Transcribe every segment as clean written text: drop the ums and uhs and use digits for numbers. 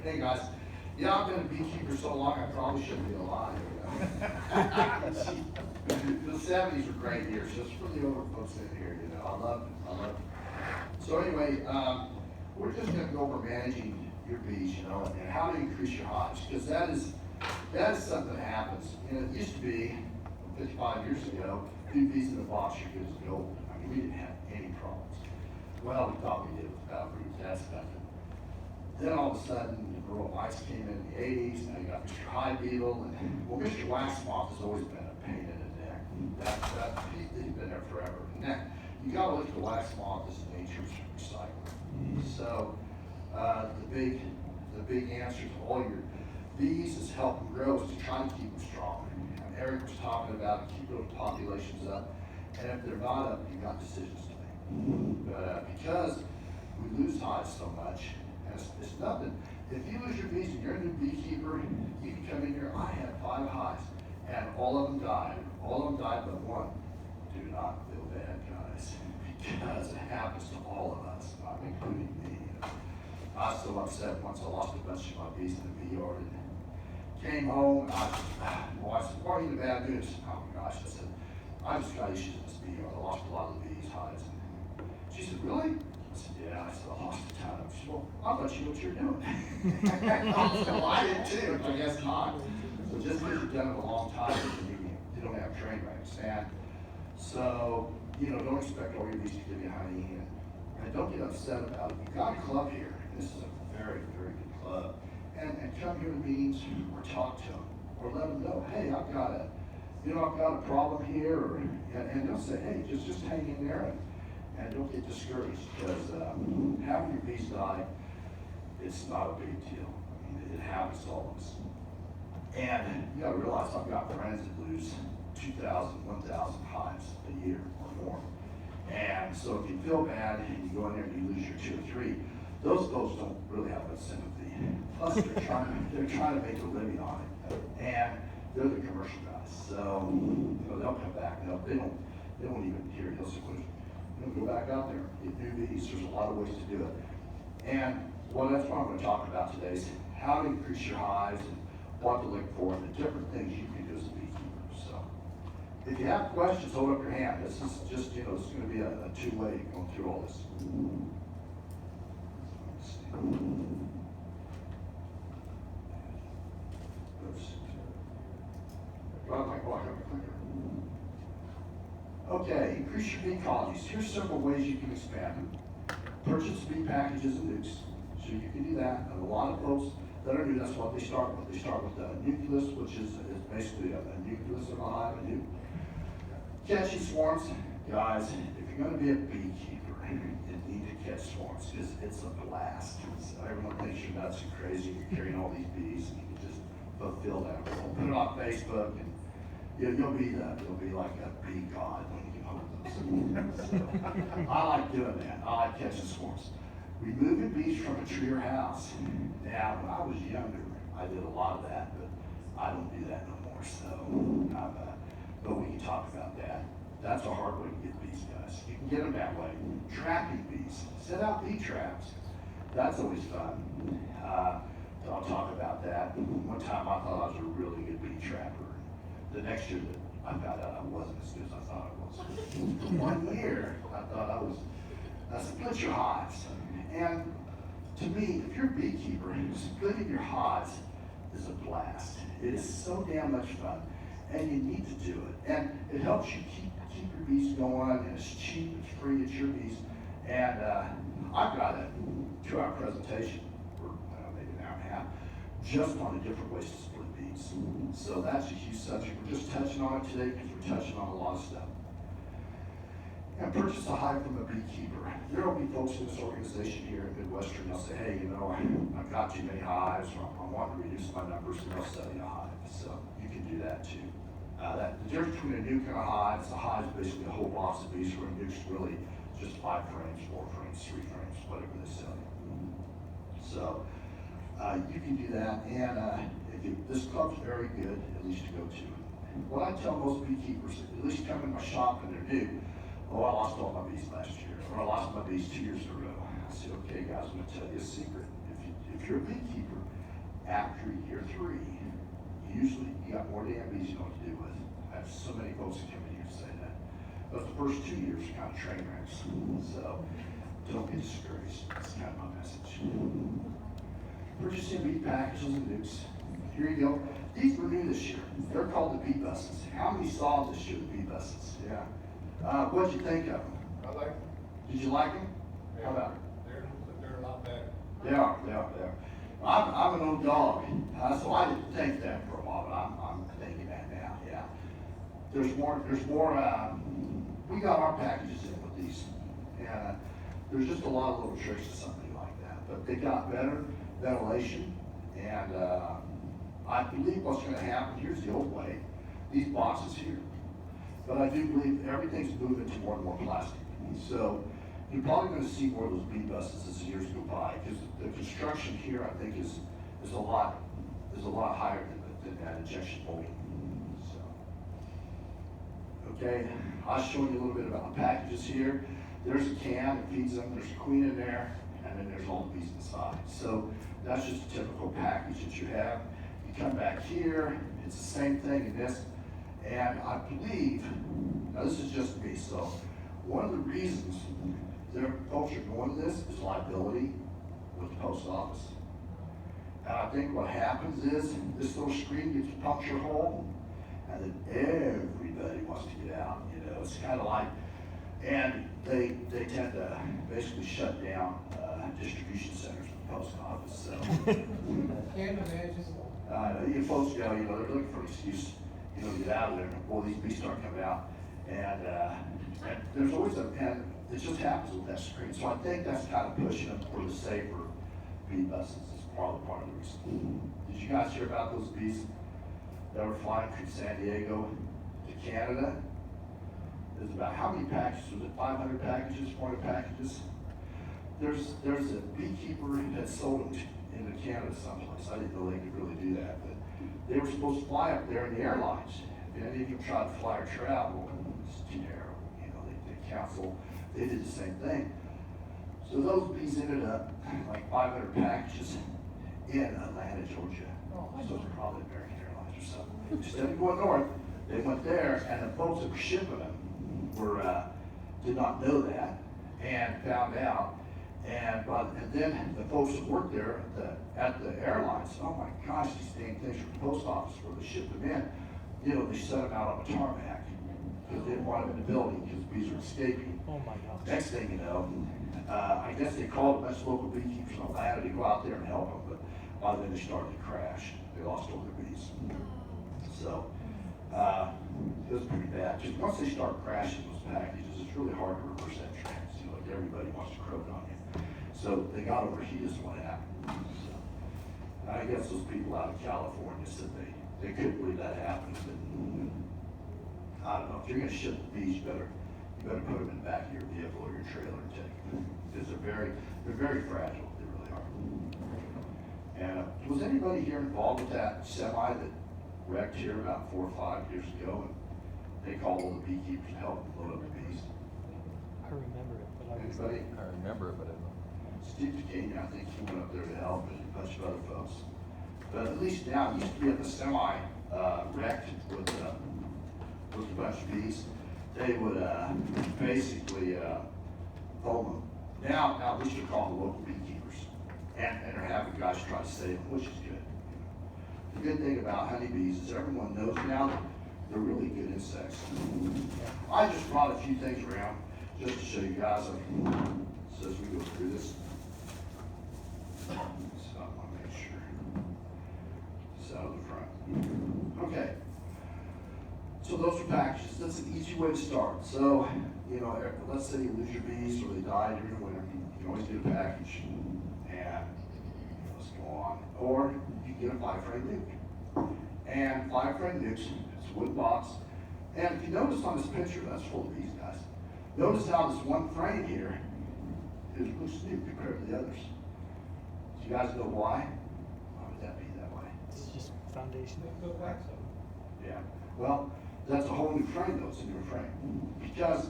Hey guys, yeah, I've been a beekeeper so long I probably shouldn't be alive. The '70s were great years, just for the older folks in here, I love it, I love it. So anyway, we're just gonna go over managing your bees, and how to increase your hives, because that is something that happens. It used to be, 55 years ago, 2 bees in a box, you're good as gold. I mean, we didn't have any problems. Well, we thought we did with Valkyries, that's nothing. Then all of a sudden, the rural mice came in the '80s, now you got Mr. High Beetle, and well, Mr. Wax Moth has always been a pain in the neck. He's been there forever. Now, you gotta look at the wax moth as nature's recycler. So, the big answer to all your bees is help them grow, is to try to keep them strong. And Eric was talking about keep those populations up, and if they're not up, you got decisions to make. But because we lose hives so much, it's nothing. If you lose your bees and you're a new beekeeper, you can come in here. I had 5 hives, and all of them died. All of them died but one. Do not feel bad, guys, because it happens to all of us, not including me. I was so upset once I lost a bunch of my bees in the bee yard. And came home, and I said, "Why are you in bad news?" Oh my gosh, I said, "I just got issues in this bee yard. I lost a lot of the bees' hives." And she said, "Really?" I said, "Yeah." I said, "I lost a ton of them." She said, "Well, I'll let you know what you're doing." Well, I did too, I guess not. So just because you've done it a long time, you don't have train wrecks. And so, don't expect all your bees to give you honey, and don't get upset about it. You've got a club here, and this is a very, very good club. And come here to meetings, or talk to them, or let them know, hey, I've got a problem here, and they'll say, hey, just hang in there, and don't get discouraged, because having your bees die, it's not a big deal. I mean, it happens to all of us. And you gotta realize I've got friends that lose 2,000, 1,000 hives a year or more. And so if you feel bad and you go in there and you lose your 2 or 3, those folks don't really have much sympathy. Plus they're trying to make a living on it. And they're the commercial guys. So, they'll come back. They won't even hear you. They'll say, go back out there, get new bees. There's a lot of ways to do it. And that's what I'm going to talk about today, is how to increase your hives and what to look for and the different things you can do as a beekeeper. So if you have questions, hold up your hand. This is just, this is going to be a two-way going through all this. Okay, increase your bee colonies. Here's several ways you can expand them. Purchase bee packages and nukes. So you can do that. And a lot of folks that are new, that's what they start with. They start with a nucleus, which is basically a nucleus of a hive, a nuke. Catching swarms, guys, if you're going to be a beekeeper, you need to catch swarms, because it's a blast. So everyone thinks you're nuts and crazy. You're carrying all these bees, and you can just fulfill that role. Put it on Facebook, and you'll be like a bee god when you get home with those. So, I like doing that. I like catching swarms. Removing bees from a tree or house. Now, when I was younger, I did a lot of that, but I don't do that no more. So, but we can talk about that. That's a hard way to get bees, guys. You can get them that way. Trapping bees. Set out bee traps. That's always fun. I'll talk about that. One time I thought I was a really good bee trapper. The next year, I found out I wasn't as good as I thought I was. For 1 year, I thought I was. Split your hives. And to me, if you're a beekeeper, splitting your hives is a blast. It is so damn much fun, and you need to do it. And it helps you keep your bees going, and it's cheap, it's free, it's your bees. And I've got a 2-hour presentation, or maybe an hour and a half, just on the different ways to split bees. So that's a huge subject. We're just touching on it today because we're touching on a lot of stuff. And purchase a hive from a beekeeper. There will be folks in this organization here at Midwestern, they'll say, hey, I've got too many hives, or I want to reduce my numbers, and they'll sell you a hive. So you can do that too. The difference between a nuke and a hive is basically a whole box of bees, where a nuke's really just 5 frames, 4 frames, 3 frames, whatever they sell you. So you can do that, and this club's very good, at least to go to. What I tell most beekeepers, at least come in my shop and they're new, oh, I lost all my bees last year, or I lost my bees 2 years in a row. I said, okay, guys, I'm going to tell you a secret. If you're a beekeeper, after year 3, usually you got more damn bees you know what to do with. I have so many folks that come in here to say that. But the first 2 years are kind of train wrecks. So don't get discouraged. That's kind of my message. Purchasing bee packages and nukes. Here you go. These were new this year. They're called the bee buses. How many saw this year, the bee buses? Yeah. What'd you think of them? I like them. Did you like them? How about it? They're a lot better. They are. I'm an old dog, so I didn't think that for a while, but I'm thinking that now, yeah. There's more, we got our packages in with these, and there's just a lot of little tricks to something like that, but they got better ventilation, and I believe what's gonna happen, here's the old way, these boxes here, but I do believe everything's moving to more and more plastic, so you're probably going to see more of those bee buses as the years go by, because the construction here, I think, is a lot higher than that injection molding. So, okay, I'll show you a little bit about the packages here. There's a can that feeds them. There's a queen in there, and then there's all the bees inside. So that's just a typical package that you have. You come back here. It's the same thing in this, and I believe now this is just me. So one of the reasons their folks are going to this is liability with the post office. And I think what happens is this little screen gets a puncture hole, and then everybody wants to get out. You know, it's kind of like, and they tend to basically shut down distribution centers for the post office. So, Can't imagine. you folks go, you know, they're looking for an excuse, you know, to get out of there before these bees start coming out, and there's always and it just happens with that screen. So I think that's kind of pushing them for the safer bee buses. Is probably part of the reason. Did you guys hear about those bees that were flying from San Diego to Canada? There's about how many packages? Was it 500 packages, 400 packages? There's a beekeeper that sold them into Canada someplace. I didn't know they could really do that, but they were supposed to fly up there in the airlines. If any of you tried to fly or travel, it's terrible. You know, they cancel. They did the same thing. So those bees ended up like 500 packages in Atlanta, Georgia. So it's probably American Airlines or something. Instead of going north, they went there, and the folks that were shipping them did not know that and found out. And then the folks that worked there at the airlines, oh my gosh, these dang things from the post office where they shipped them in, you know, they set them out on the tarmac because they didn't want them in the building because bees were escaping. Oh my gosh. Next thing you know, I guess they called a bunch of local beekeepers in Atlanta to go out there and help them, but by then they started to crash. They lost all their bees. So it was pretty bad. Just once they start crashing those packages, it's really hard to reverse that trend. You know, like everybody wants to croak on you. So they got overheated is what happened. So, I guess those people out in California said they couldn't believe that happened. But I don't know. If you're going to ship the bees, you better put them in the back of your vehicle or your trailer and take them, because they're very fragile. They really are. And was anybody here involved with that semi that wrecked here about 4 or 5 years ago? And they called all the beekeepers to help them load up the bees. I remember it, but Anybody? I remember it, but I don't. Steve Duquesne, I think he went up there to help, and a bunch of other folks. But at least now, it used to be at the semi wrecked with a bunch of bees. They would basically foam them. Now at least they're calling the local beekeepers, and they're having guys try to save them, which is good. The good thing about honeybees is everyone knows now that they're really good insects. I just brought a few things around just to show you guys. So as we go through this, so I want to make sure it's out of the front. Okay. So those are packages. That's an easy way to start. So, you know, let's say you lose your bees or they die during the winter. You can always get a package and let's go on. Or you can get a 5-frame nuke. And 5-frame nukes, it's a wood box. And if you notice on this picture, that's full of bees, guys. Notice how this one frame here is loose nuke compared to the others. Do you guys know why? Why would that be that way? it's just foundation. Yeah. Well, that's a whole new frame though. It's a new frame. Because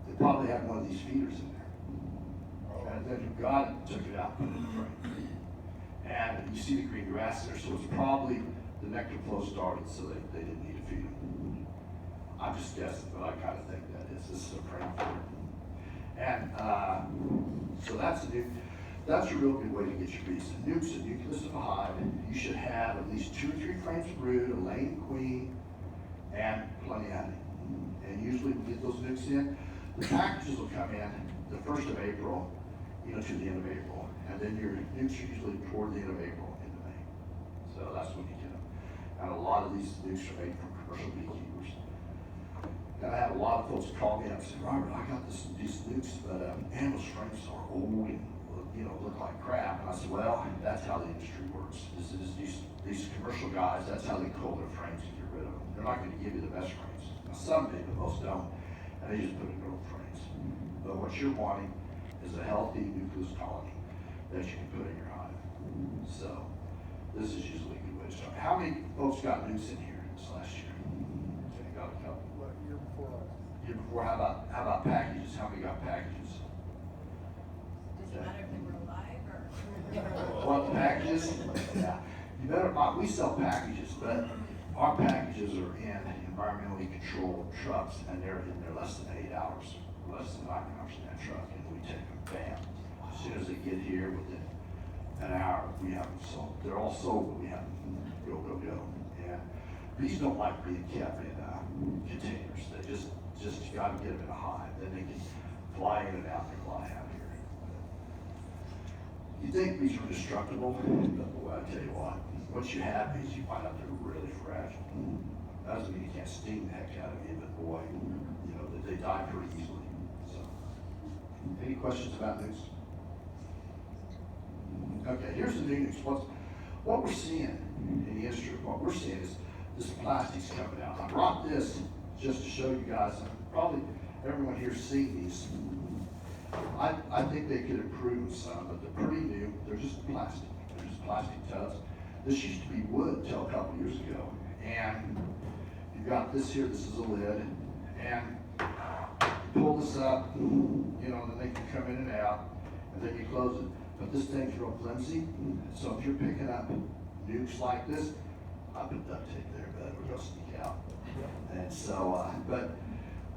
they probably had one of these feeders in there. And then you got it, took it out, put it in the frame. And you see the green grass there, so it's probably the nectar flow started, so they didn't need to feed them. I'm just guessing, but I kind of think that is. This is a crane for it. And so that's a real good way to get your bees. A nuke's a nucleus of a hive. You should have at least 2 or 3 frames of brood, a laying queen, and plenty of honey. And usually we get those nukes in. The packages will come in the 1st of April, to the end of April. And then your nukes are usually toward the end of April into May. So that's when you get them. And a lot of these nukes are made from commercial beekeepers. And I had a lot of folks call me up and say, Robert, I got these nukes, but animal strengths are old and look like crap. And I said, well, that's how the industry works. These commercial guys, that's how they cull their frames and get rid of them. They're not going to give you the best frames. Now, some do, but most don't. And they just put in their own frames. But what you're wanting is a healthy nucleus colony that you can put in your hive. So this is usually a good way to start. How many folks got nukes in here this last year? Okay, got a couple. Year before last. Year before, how about packages? How many got packages? Does it matter if they were alive or? What, packages? Yeah. You better buy, we sell packages, but our packages are in environmentally controlled trucks, and they're in there less than 8 hours, less than 9 hours in that truck, and we take them, bam. As soon as they get here, within an hour, we have them sold. They're all sold, but we have them go. And bees don't like being kept in containers. They just you gotta get them in a hive. Then they can fly in and out, they fly out here. You think bees are indestructible, but boy, I tell you what, once you have bees, you find out they're really fragile. Doesn't mean you can't sting the heck out of you, but boy, they die pretty easily. So, any questions about this? Okay, here's the new news. What we're seeing in the industry, what we're seeing is this plastic's coming out. I brought this just to show you guys, probably everyone here's seen these. I think they could improve some, but they're pretty new. They're just plastic. They're just plastic tubs. This used to be wood until a couple years ago. And you've got this here, this is a lid. And you pull this up, and then they can come in and out, and then you close it. But this thing's real flimsy, so if you're picking up nukes like this, I put duct tape there, but we're gonna sneak out. And so, but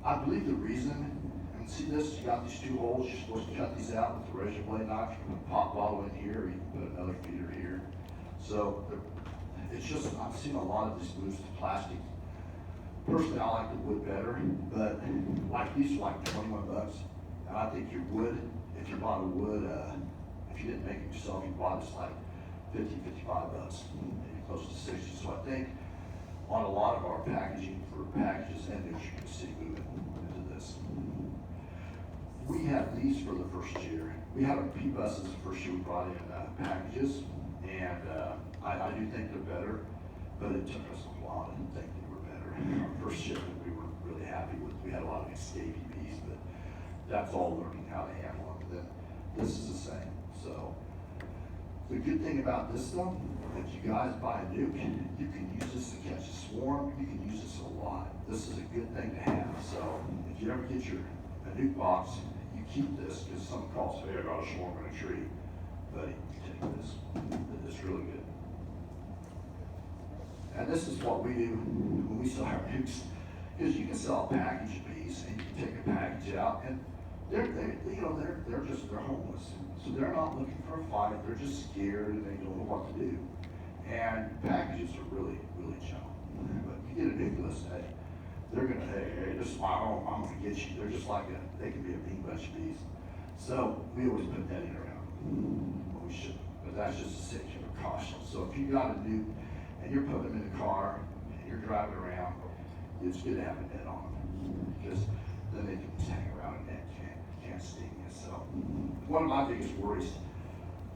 I believe the reason, and see this, you got these 2 holes, you're supposed to cut these out with the razor blade knife. You can put a pop bottle in here, or you can put another feeder here. So it's just, I've seen a lot of these moves to plastic. Personally, I like the wood better, but like these are like 21 bucks. And I think your wood, if you bought a wood, if you didn't make it yourself, you bought it's like 50, 55 bucks, maybe close to 60. So I think on a lot of our packaging for packages and nukes, you can see moving into this. We had these for the first year. We had our P buses the first year we brought in packages, and I do think they're better, but it took us a while. I didn't think they were better. Our first shipment we were really happy with. We had a lot of escapee bees, but that's all learning how to handle them. Then this is the same. So the good thing about this though, if you guys buy a nuke, you can use this to catch a swarm. You can use this a lot. This is a good thing to have. So if you ever get a nuke box, you keep this because someone calls, hey, I got a swarm in a tree. Buddy, take this. It's really good. And this is what we do when we sell our nukes, because you can sell a package of bees and you can take a package out, and they're homeless. So they're not looking for a fight. They're just scared and they don't know what to do. And packages are really, really junk. But you get a nucleus, they're gonna, hey, this is my home. I'm gonna get you. They're just like they can be a mean bunch of bees. So we always put netting around them. We shouldn't, but that's just a safety precaution. So if you got a nuke and you're putting them in the car and you're driving around, it's good to have a net on them, because then they can just hang around and net can't sting you. So one of my biggest worries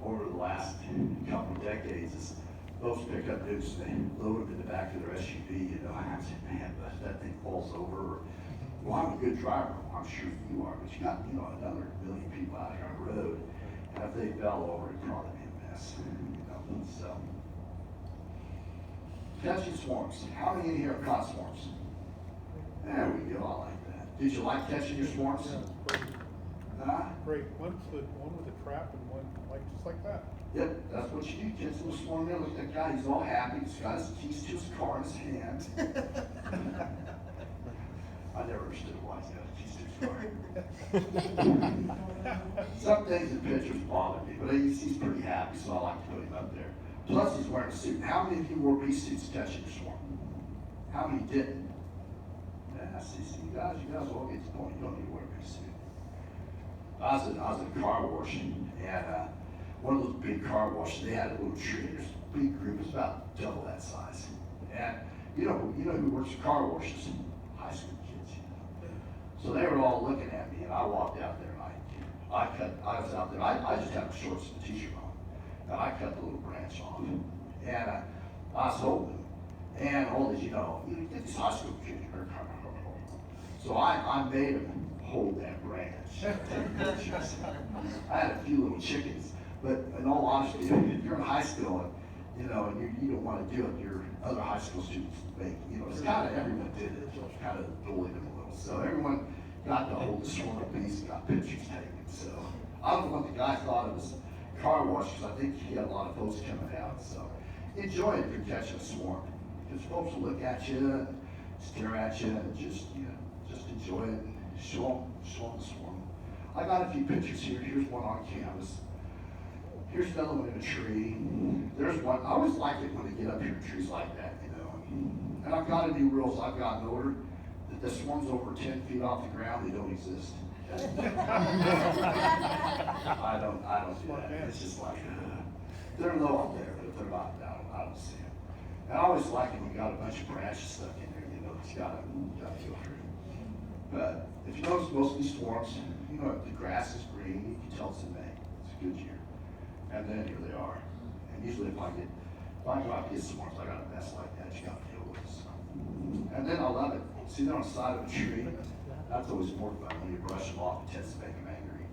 over the last couple of decades is folks pick up nukes and they load them in the back of their SUV. And I say, man, but if that thing falls over, well, I'm a good driver. I'm sure you are, but you got another million people out here on the road, and if they fell over, it'd probably be a mess. So catching swarms. How many in here have caught swarms? There we go. I like that. Did you like catching your swarms? Yeah, great. Great. One with a trap and one just like that. Yep, that's what you do. Kids will swarm there. Look at that guy. He's all happy. He's got his keys to his car in his hand. I never understood why he's got his keys to his car. Some things in pictures bother me, but he's pretty happy, so I like to put him up there. Plus, he's wearing a suit. How many of you wore bee suits catching your swarm? How many didn't? Yeah, see, you guys all get to the point. You don't need to wear a bee suit. I was at a car wash, and one of those big car washes, they had a little tree. There's a big group, it's about double that size. And you know who works at car washes? High school kids, you know. So they were all looking at me, and I walked out there, and I was out there. I just had shorts and a t-shirt on, and I cut the little branch off, and I was holding them. And all these, you get these high school kids, so I made them hold that branch. I had a few little chickens, but in all honesty, if you're in high school and you don't want to do it, your other high school students make, it's kind of everyone did it, kind of bullied them a little. So everyone got to hold the swarm of bees and got pictures taken. So I don't know what the guy thought of his car wash, because I think he had a lot of folks coming out. So enjoy it if you're catching a swarm, because folks will look at you and stare at you and just enjoy it and show them the swarm. I got a few pictures here. Here's one on canvas. Here's another one in a tree. There's one. I always like it when they get up here in trees like that, And I've got a new rule as I've gotten older, that the swarms over 10 feet off the ground, they don't exist. I don't do that. It's just like, they're low up there, but if they're not down, I don't see them. And I always like it when you got a bunch of branches stuck in there, it's got to feel free. But if you notice most of these swarms, the grass is green, you can tell it's in May. It's a good year. And then here they are. And usually if I go out and get swarms, I got a mess like that, you got to deal with it. So. And then I love it. See, they're on the side of a tree. That's always more fun when you brush them off, it tends to make them angry.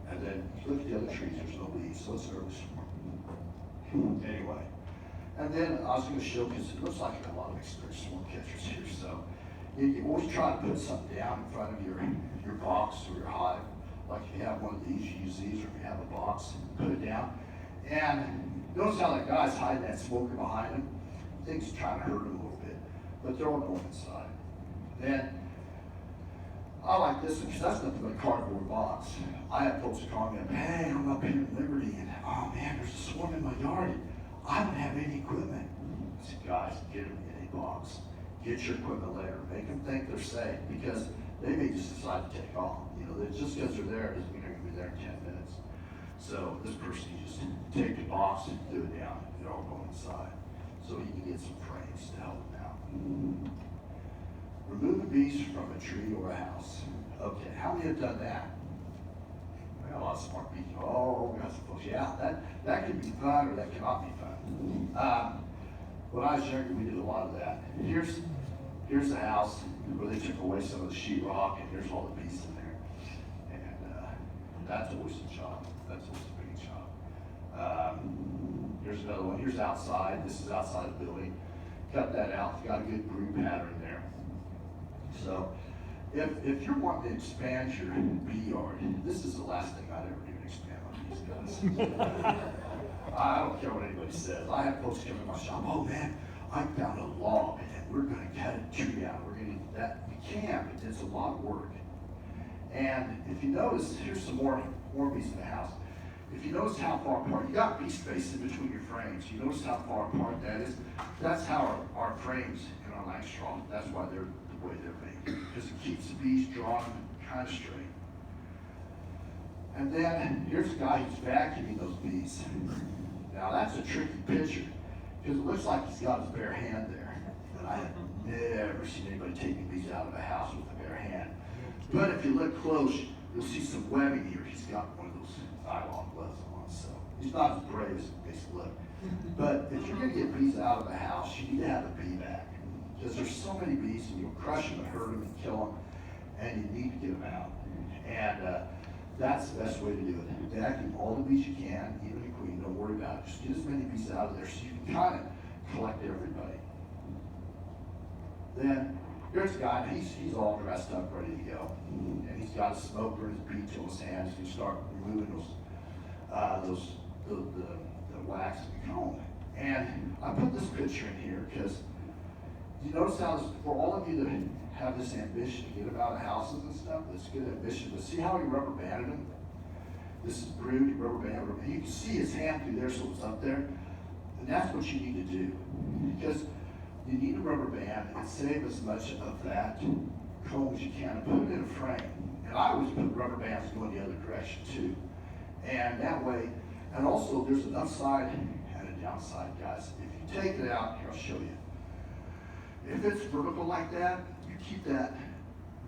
And then you look at the other trees, there's no leaves, so it's an early swarm. Anyway. And then I was going to show, because it looks like you got a lot of experienced swarm catchers here, so you always try to put something down in front of your box or your hive. Like if you have one of these, you use these, or if you have a box, put it down. And notice how that guy's hiding that smoker behind him. I think he's trying to hurt him a little bit, but they're all going inside. Then I like this one because that's nothing but a cardboard box. I have folks call me up, hey, I'm up here in Liberty, and oh man, there's a swarm in my yard. I don't have any equipment. I said, guys, get them in a box. Get your equipment later. Make them think they're safe, because they may just decide to take off. Just because they're there doesn't mean they're going to be there in 10 minutes. So this person, you just take the box and do it down. They're all going inside. So you can get some frames to help them out. Remove the bees from a tree or a house. Okay, how many have done that? We got a lot of smart bees. Oh, we got some folks. Yeah, that can be fun, or that cannot be fun. When I was younger, we did a lot of that. Here's the house where they took away some of the sheetrock, and here's all the bees in there. And that's always a job. That's always a big job. Here's another one. Here's outside. This is outside the building. Cut that out. Got a good group pattern there. So if you're wanting to expand your bee yard, this is the last thing I'd ever do to expand my bees, guys. I don't care what anybody says. I have folks come in my shop, oh man, I found a log and we're going to cut a tree out. We're going to do that. We can, but it's a lot of work. And if you notice, here's some more bees in the house. If you notice how far apart, you got bee space in between your frames. You notice how far apart that is? That's how our frames in our Langstroth, that's why they're the way they're made. Because it keeps the bees drawn kind of straight. And then here's a guy who's vacuuming those bees. Now that's a tricky picture, because it looks like he's got his bare hand there. And I have never seen anybody taking bees out of a house with a bare hand. But if you look close, you'll see some webbing here. He's got one of those nylon gloves on, so he's not as brave as it makes it look. But if you're going to get bees out of the house, you need to have a bee bag, because there's so many bees, and you'll crush them and hurt them and kill them, and you need to get them out. And that's the best way to do it. Vacuum all the bees you can, even the queen, don't worry about it. Just get as many bees out of there so you can kind of collect everybody. Then here's a guy, he's all dressed up, ready to go. And he's got a smoker and his bee tool in his hand. He's going to start removing the wax the comb. And I put this picture in here because you notice how this, for all of you that have this ambition to get them out of houses and stuff, this good ambition, but see how he rubber banded them? This is brewed, he rubber banded them. You can see his hand through there, so it's up there. And that's what you need to do. Because you need a rubber band and save as much of that comb as you can and put it in a frame. And I always put rubber bands going the other direction too. And that way, and also there's an upside and a downside, guys. If you take it out, here I'll show you. If it's vertical like that, you keep that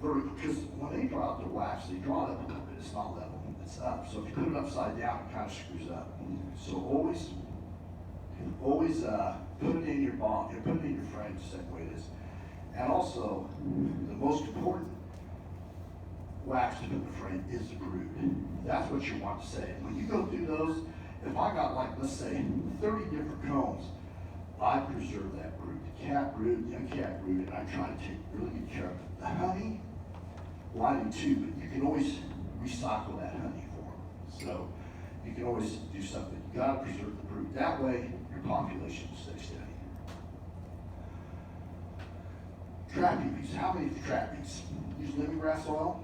vertical, because when they draw out their wax, they draw it up a little bit. It's not level, it's up. So if you put it upside down, it kind of screws up. So always put it in your bond, put it in your frame the same way it is. And also, the most important wax to put in the frame is the brood. That's what you want to say. When you go through those, if I got like, let's say, 30 different combs, I preserve that brood. The cat brood, young cat brood, and I try to take really good care of it. The honey, well, I do too, but you can always recycle that honey for them. So you can always do something. You gotta preserve the brood. That way, your population will stay steady. Trapping bees. How many trap bees? Use lemongrass oil?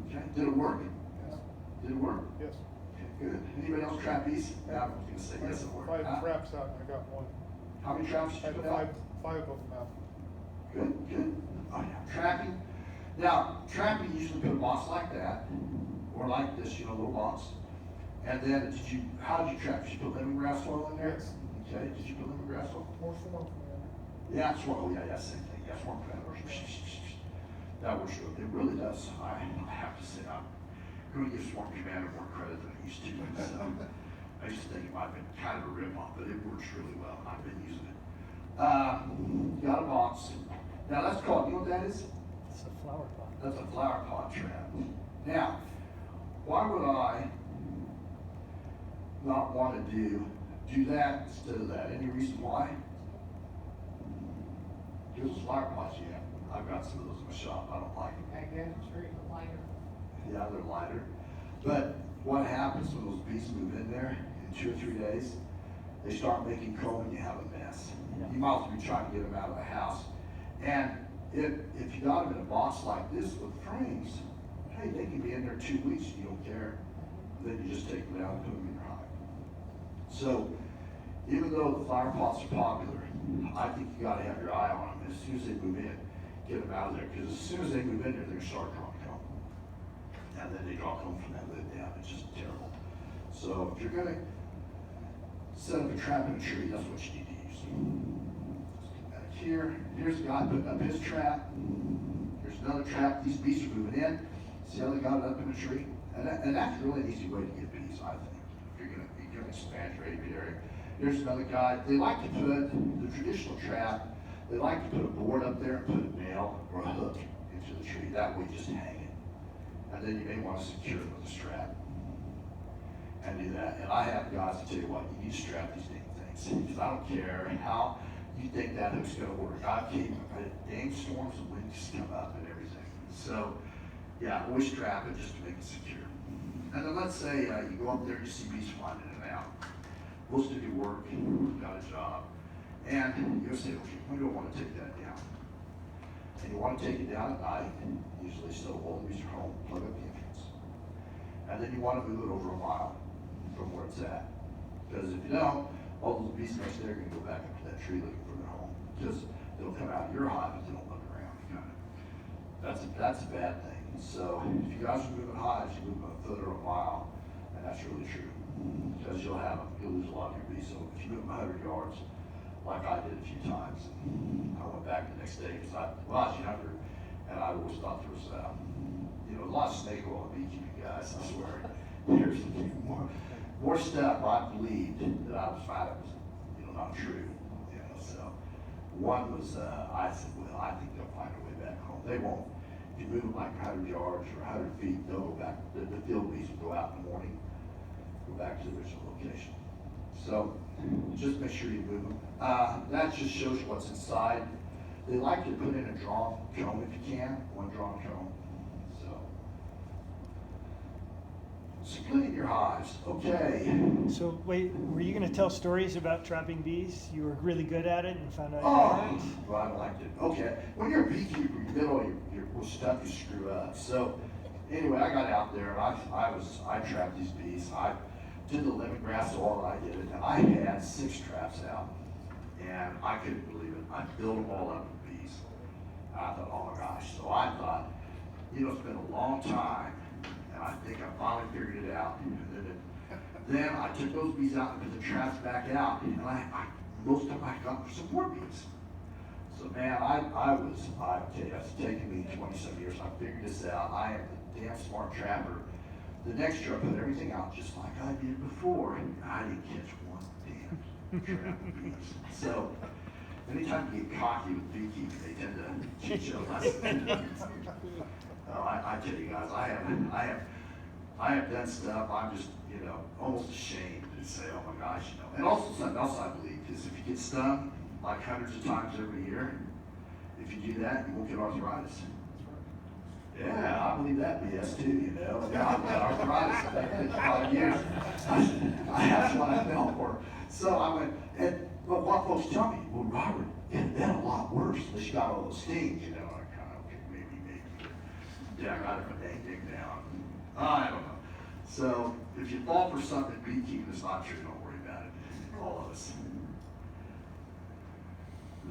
Okay. Did it work? Yes. Did it work? Yes. Okay, good. Anybody else trap bees? Yeah, I was gonna say yes, it worked. 5 traps out, and I got one. How many traps did I you had put out? five of them out. Good, good. Oh yeah, trapping. Now, trapping, you usually put a box like that, or like this, you know, a little box. And then how did you trap? Did you put lemongrass oil in there? Yes. Okay, did you put lemongrass oil? More swarm from Yeah, swarm, oh yeah, same thing. Yeah, swarm trap. That works good. It really does. I have to say, I'm going to give Swarm Commander more credit than I used to. So, I used to think it might have been kind of a rip-off, but it works really well. I've been using it. Got a box. Now that's called, you know what that is? It's a flower pot. That's a flower pot trap. Now, why would I not want to do that instead of that? Any reason why? Here's a flower pot, yeah. I've got some of those in my shop. I don't like them. Again, tree, lighter. Yeah, they're lighter. But what happens when those bees move in there in 2 or 3 days? They start making comb and you have a mess. Yeah. You might as well be trying to get them out of the house. And if you got them in a box like this with frames, hey, they can be in there 2 weeks and you don't care. Then you just take them down and put them in your hive. So even though the flower pots are popular, I think you gotta have your eye on them. As soon as they move in, get them out of there, because as soon as they move in there, they're gonna start drawing comb. And then they draw comb from that lid down. It's just terrible. So if you're gonna set up a trap in a tree, that's what you need to use. Back here, here's a guy putting up his trap. Here's another trap. These bees are moving in. See how they got it up in a tree? And that's really an easy way to get bees, I think. If you're gonna expand your apiary. Here's another guy. They like to put the traditional trap. They like to put a board up there and put a nail or a hook into the tree. That way, just hang it. And then you may want to secure it with a strap and do that. And I have guys to tell you what, you need to strap these dang things. Because I don't care how you think that hook's going to work. I've seen dang storms and winds come up and everything. So, yeah, always strap it just to make it secure. And then let's say you go up there and you see bees flying in and out. Most of you work, you've got a job, and you'll say, okay, we don't want to take that down. And you want to take it down at night, usually so all the bees are home, plug up the entrance. And then you want to move it over a mile from where it's at. Because if you don't, all those bees next there are going to go back up to that tree looking for their home. Because they'll come out of your hive if they don't look around. That's a bad thing. So if you guys are moving hives, you move them a foot or a mile, and that's really true. Because you'll lose a lot of your bees. So if you move them 100 yards, like I did a few times, I went back the next day because I was younger, and I always thought there was, a lot of snake oil in beekeeping, guys. I swear. There's more stuff I believed that I was finding was, not true. So one was, I said, well, I think they'll find a way back home. They won't. If you move them like 100 yards or 100 feet, they'll go back. The field bees will go out in the morning. Go back to the original location. So just make sure you move them. That just shows you what's inside. They like to put in a drawn comb if you can, one drawn comb. So Splitting your hives, okay. So wait, were you gonna tell stories about trapping bees? You were really good at it and found out you Oh, weren't? well, I liked it. Okay, when you're a beekeeper, you get all your stuff you screw up. So, anyway, I got out there and I trapped these bees. I did the lemongrass all that I did, and I had 6 traps out, and I couldn't believe it. I built them all up with bees. I thought, oh my gosh. So I thought, it's been a long time, and I think I finally figured it out. And then I took those bees out and put the traps back out, and most of them I got for some more bees. So man, I tell you, it's taken me 27 years. I figured this out. I am the damn smart trapper. The next year I put everything out just like I did before, and I didn't catch one damn trap of bees. So anytime you get cocky with beekeeping, they tend to teach you a lesson. I tell you guys, I have done stuff I'm just, almost ashamed to say, oh my gosh, And also something else I believe is if you get stung like hundreds of times every year, if you do that, you won't get arthritis. Yeah, I believe that BS too, Yeah, I've got arthritis in that 55 years. That's what I fell for. So I went, but what folks tell me, well, Robert, it'd been a lot worse unless you got all those stings, I kind of, maybe. Yeah, I got it from dang down. I don't know. So if you fall for something beekeeping is not true, don't worry about it. All of us.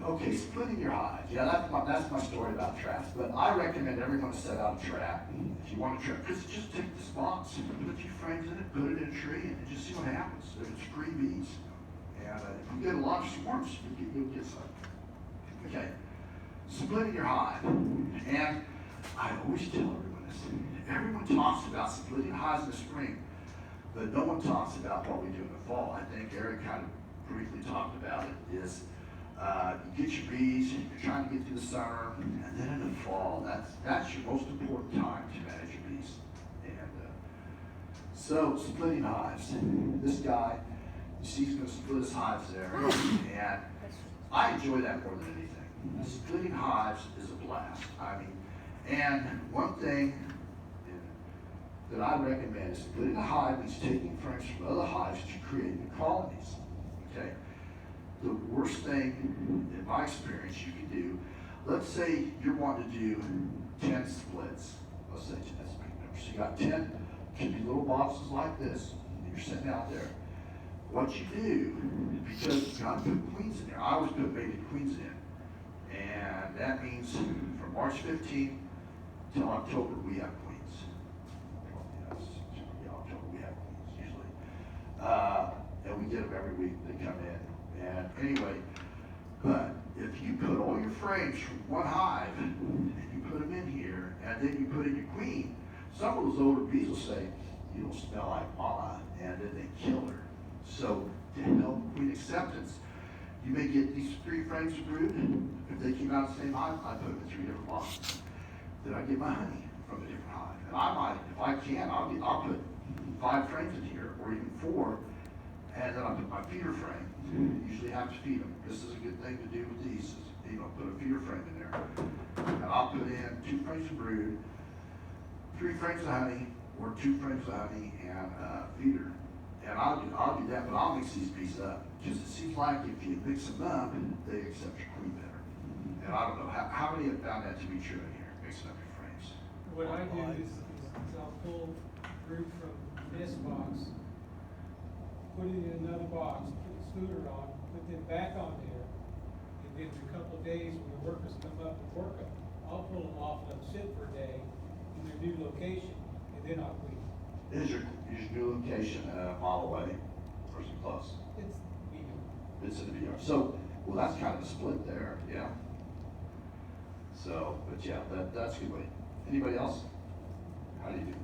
Okay, splitting your hives. Yeah, that's my story about traps. But I recommend everyone to set out a trap if you want to trap. Because just take the spots, put a few frames in it, put it in a tree, and just see what happens. If it's free bees. And if you get a lot of swarms, you'll get some. Okay, splitting your hive. And I always tell everyone this. Everyone talks about splitting hives in the spring, but no one talks about what we do in the fall. I think Eric kind of briefly talked about it, is you get your bees, you're trying to get through the summer, and then in the fall, that's your most important time to manage your bees. And so, splitting hives. This guy, you see he's going to split his hives there, and I enjoy that more than anything. Splitting hives is a blast. And one thing that I recommend is splitting a hive means taking frames from other hives to create new colonies. Okay? The worst thing, in my experience, you can do, let's say you're wanting to do 10 splits. Let's say 10, that's a big number. So you got 10, can be little boxes like this, and you're sitting out there. What you do, because you got to put queens in there. I always put baby queens in. And that means from March 15th till October, we have queens. Yes, October, we have queens usually. And we get them every week. They come in. And anyway, but if you put all your frames from one hive and you put them in here, and then you put in your queen, some of those older bees will say, you don't smell like mama, and then they kill her. So to help queen acceptance, you may get these 3 frames of brood. If they came out of the same hive, I put them in 3 different boxes. Then I get my honey from a different hive. And I might, if I can, I'll put 5 frames in here, or even 4, and then I'll put my feeder frame. You usually have to feed them. This is a good thing to do with these, is, put a feeder frame in there. And I'll put in 2 frames of brood, 3 frames of honey, or 2 frames of honey and feeder. And I'll do that, but I'll mix these bees up. Because it seems like if you mix them up, they accept your queen better. And I don't know, how many have found that to be true in here, mixing up your frames? What I do is I'll pull brood from this box, put it in another box, put the scooter on, put them back on there, and then in a couple of days when the workers come up and work them, I'll pull them off, let them sit for a day in their new location, and then I'll queen. Is your new location a mile away, or is it close? It's medium. It's in the VR. So, well, that's kind of a split there, yeah. So, but yeah, that's a good way. Anybody else? How do you do?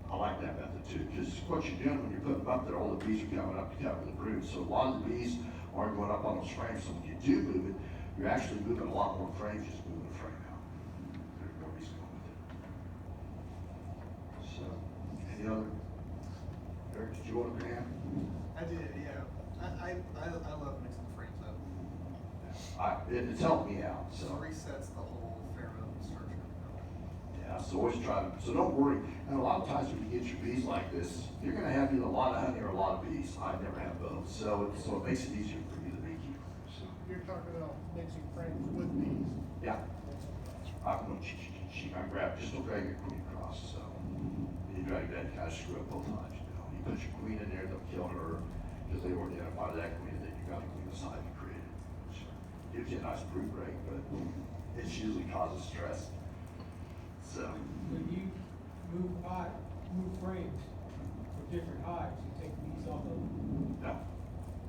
I like that method too, because what you're doing when you're putting them up there, all the bees are coming up to cover the brood. So a lot of the bees aren't going up on those frames. So when you do move it, you're actually moving a lot more frames, just moving the frame out. There's no reason going with it. So, any other? Eric, did you want to hand? I did, yeah. I love mixing the frames up. It's helped me out. So It resets the whole pheromone structure. yeah, So always try to, so don't worry. And a lot of times when you get your bees like this, you're gonna have either a lot of honey or a lot of bees. I never have both, so it makes it easier for you, the beekeeper. So, You're talking about mixing frames with bees. yeah. I'm going I grab, just don't drag your queen across, so. You drag that, you kind of screw up both times, you know. You put your queen in there, they'll kill her, because they already identified that queen, and then you got the queen aside you created. Which gives you a nice brood break, but it usually causes stress. So, When you move frames for different hives, you take these off of them. no.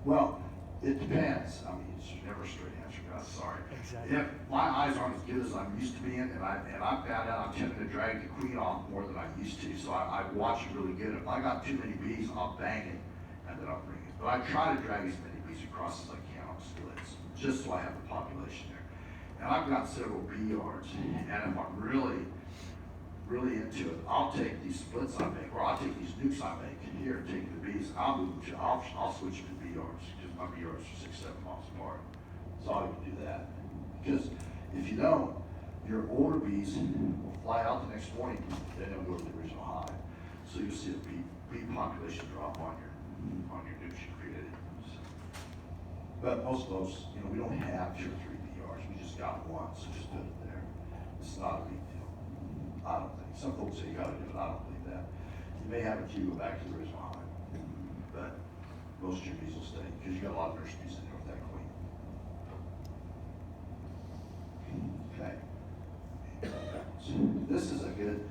Well, it depends. I mean, it's never a straight answer, guys, sorry. Exactly. If my eyes aren't as good as I'm used to being, and I found out I'm tending to drag the queen off more than I used to, so I watch it really good. If I got too many bees, I'll bang it, and then I'll bring it. But I try to drag as many bees across as I can on splits, just so I have the population there. And I've got several bee yards, and if I'm really into it, I'll take these splits I make, or I'll take these nukes I make here, take the bees, I'll switch them to bee yards, because my bee yards are 6-7 miles apart. So I can do that. Because if you don't, your older bees will fly out the next morning, then they'll go to the original hive. So you'll see a bee population drop on your nukes you created. So. But most folks, we don't have 2 or 3 bee yards, we just got one, so just put it there. It's not a big deal. I don't think. Some folks say you gotta do it, I don't believe that. You may have a few go back to the original hive, but most of your bees will stay, because you got a lot of nurse bees in there with that queen. Okay. This is a good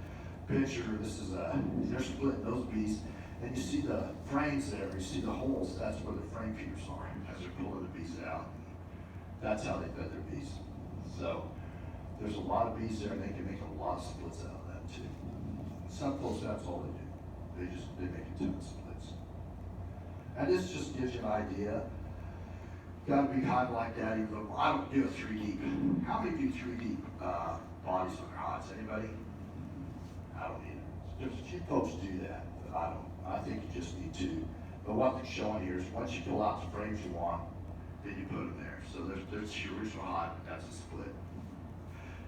picture. They're splitting those bees, and you see the frames there, you see the holes, that's where the frame feeders are, as they're pulling the bees out. That's how they fed their bees. So, there's a lot of bees there, and they can make a lot of splits out of that too. Some folks, that's all they do. They make a ton of splits. And this just gives you an idea. Got a big hive like that, even though I don't do a 3 deep. How many do 3 deep bodies on their hives? Anybody? I don't either. There's a few folks do that, but I don't. I think you just need 2. But what they're showing here is once you pull out the frames you want, then you put them there. So there's your original hive, but that's a split.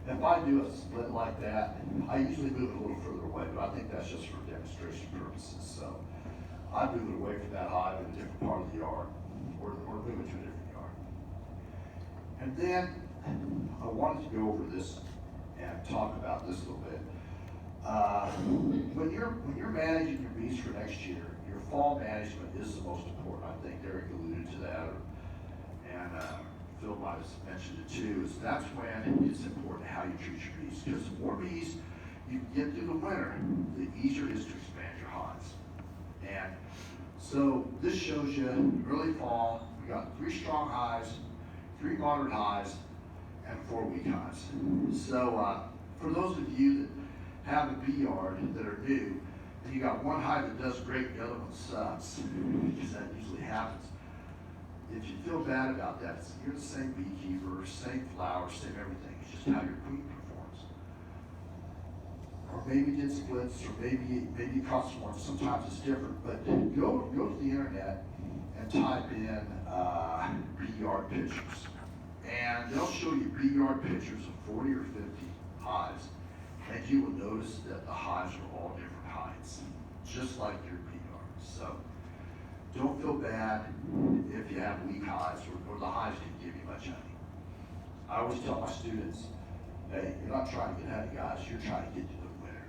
If I do a split like that, I usually move it a little further away, but I think that's just for demonstration purposes. So I move it away from that hive in a different part of the yard, or move it to a different yard. And then I wanted to go over this and talk about this a little bit. When you're managing your bees for next year, your fall management is the most important. I think Eric alluded to that, and Phil might have mentioned it too, is that's when it's important how you treat your bees. Because the more bees you get through the winter, the easier it is to expand your hives. And so this shows you early fall, we got 3 strong hives, 3 moderate hives, and 4 weak hives. So for those of you that have a bee yard that are new, and you got one hive that does great and the other one sucks, because that usually happens. If you feel bad about that, you're the same beekeeper, same flowers, same everything. It's just how your queen performs. Or maybe did splits, or maybe cross swarms. Sometimes it's different. But go to the internet and type in bee yard pictures, and they'll show you bee yard pictures of 40 or 50 hives, and you will notice that the hives are all different heights, just like your bee yard. So. Don't feel bad if you have weak hives or the hives didn't give you much honey. I always tell my students, hey, you're not trying to get honey, guys. You're trying to get to the winter.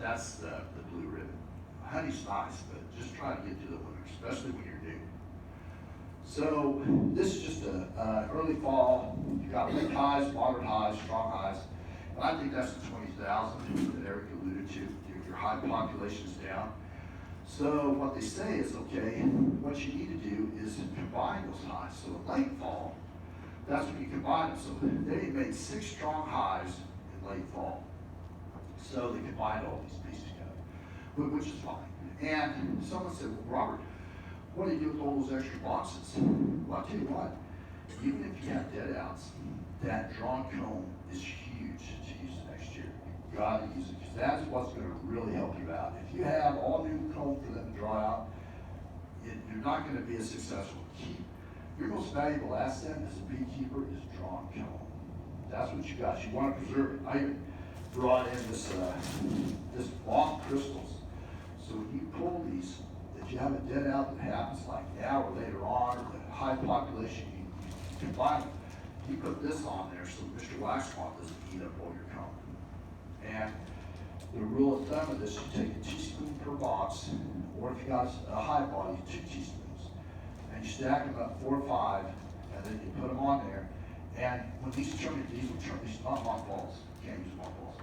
That's the blue ribbon. Honey's nice, but just try to get to the winter, especially when you're new. So this is just a early fall. You got weak hives, moderate hives, strong hives, and I think that's the 20,000 that Eric alluded to. Your hive population is down. So what they say is, okay, what you need to do is combine those hives. So in late fall, that's when you combine them. So they made 6 strong hives in late fall. So they combined all these bees together, which is fine. And someone said, well, Robert, what do you do with all those extra boxes? Well, I'll tell you what, even if you have dead outs, that drawn comb is huge to use next year. You gotta use it, because that's what's gonna really help you out. If you have all new comb for them to draw out, you're not gonna be as successful. Your most valuable asset as a beekeeper is drawn comb. That's what you got. You wanna preserve it. brought in this long crystals. So when you pull these, if you have a dead out that happens like now or later on, or the high population, you combine them. You put this on there so Mr. Waxmoth doesn't eat up all your comb. And the rule of thumb of this, you take a teaspoon per box, or if you got a high body, 2 teaspoons. And you stack them up 4 or 5, and then you put them on there. And when these will turn, these are not mothballs, you can't use mothballs.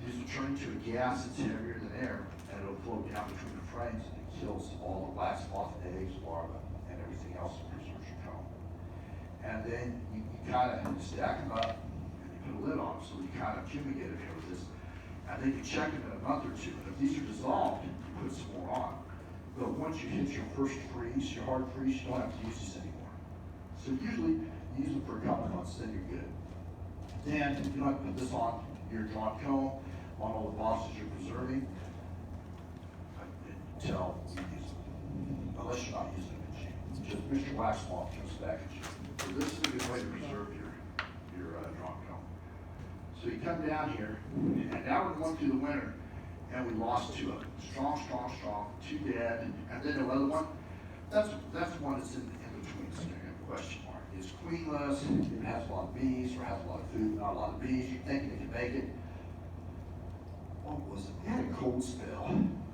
These will turn into a gas that's heavier than air, and it'll float down between the frames, and it kills all the wax moth eggs, larvae, and everything else that preserves your comb. And then you kind of stack them up, and you put a lid on them, so you kind of fumigate it here with this. And then you check them in a month or 2, and if these are dissolved, you put some more on. But once you hit your first freeze, your hard freeze, you don't have to use these anymore. So usually, you use them for a couple of months, then you're good. Then you don't have to put this on your drawn comb, on all the bosses you're preserving, until you use them. Unless you're not using them in June. Just Mr. Waxmoth comes back in June. So this is a good way to preserve your drawn comb. So you come down here, and now we're going through the winter, and we lost 2 of them. Strong, 2 dead, and then the other one, that's one that's in between, so question mark. It's queenless, it has a lot of bees, or has a lot of food, not a lot of bees. You're thinking it can make it. What was it? We had a cold spell.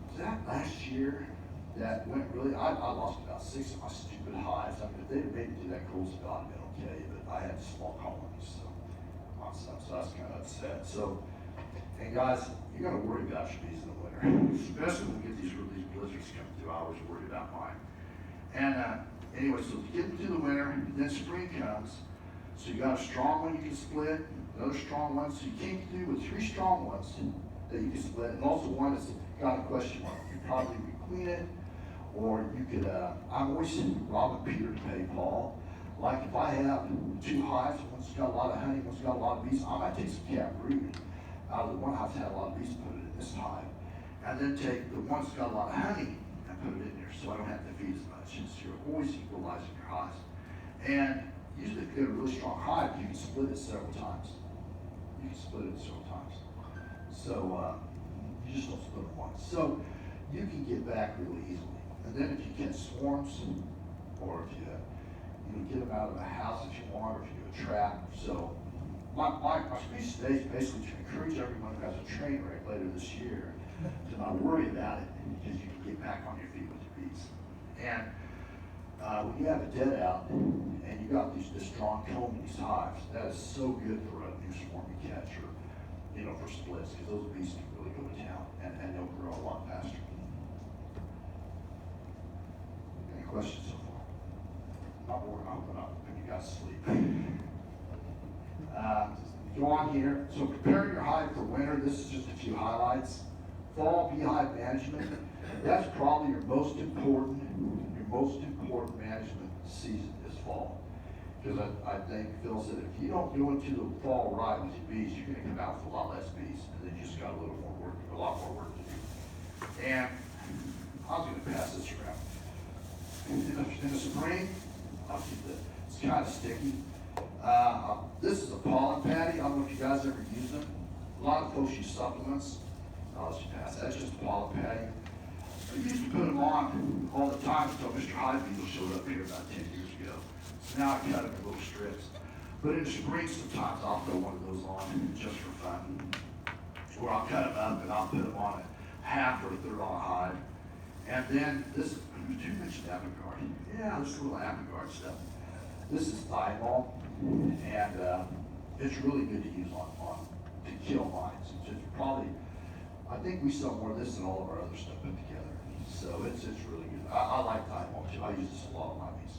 Was that last year? That went really, I lost about 6 of my stupid hives. I mean, if they'd made it through that cold spell, I'd been okay, but I had small colonies, so I was kind of upset. So, and guys, you gotta worry about your bees in the winter, especially when we get these blizzards coming through. I always worry about mine. And anyway, so you get into the winter, then spring comes. So you got a strong one you can split, another strong one. So you came through with 3 strong ones that you can split, and also one that's got a question mark. You could probably requeen it, or you could, I'm always robbing Peter to pay Paul. Like if I have 2 hives, one's got a lot of honey, one's got a lot of bees, I might take some cat brood out of the one hive that had a lot of bees, put it in this hive. And then take the one that's got a lot of honey and put it in there so I don't have to feed as much. So you're always equalizing your hives. And usually if you get a really strong hive, you can split it several times. You can split it several times. So you just don't split it once. So you can get back really easily. And then if you get swarms, or if you get them out of the house if you want, or if you do a trap. So my speech today is basically to encourage everyone who has a train wreck later this year to not worry about it, because you can get back on your feet with your bees. And when you have a dead out and you got this strong comb in these hives, that is so good for a new swarm you catch, or for splits, because those bees can really go to town and they'll grow a lot faster. Any questions so far? Not working on when you guys sleep. Go on here. So preparing your hive for winter. This is just a few highlights. Fall beehive management. That's probably your most important management season is fall. Because I think Phil said if you don't go into the fall right with your bees, you're going to come out with a lot less bees, and then you just got a lot more work to do. And I was going to pass this around. In the spring, I'll keep it. It's kind of sticky. This is a pollen patty. I don't know if you guys ever use them. A lot of folks use supplements. I'll let you pass. That's just a pollen patty. I used to put them on all the time until Mr. Hive Beetle showed up here about 10 years ago. So now I cut them in little strips. But in the spring, sometimes I'll throw one of those on just for fun. Or I'll cut them up and I'll put them on a half or a third on a hive. And then this, did you mention Avantgarde? Yeah, this little Avantgarde stuff. This is thymol, and it's really good to use to kill mines. It's probably, I think we sell more of this than all of our other stuff put together. So it's really good. I like thymol too. I use this a lot on my bees.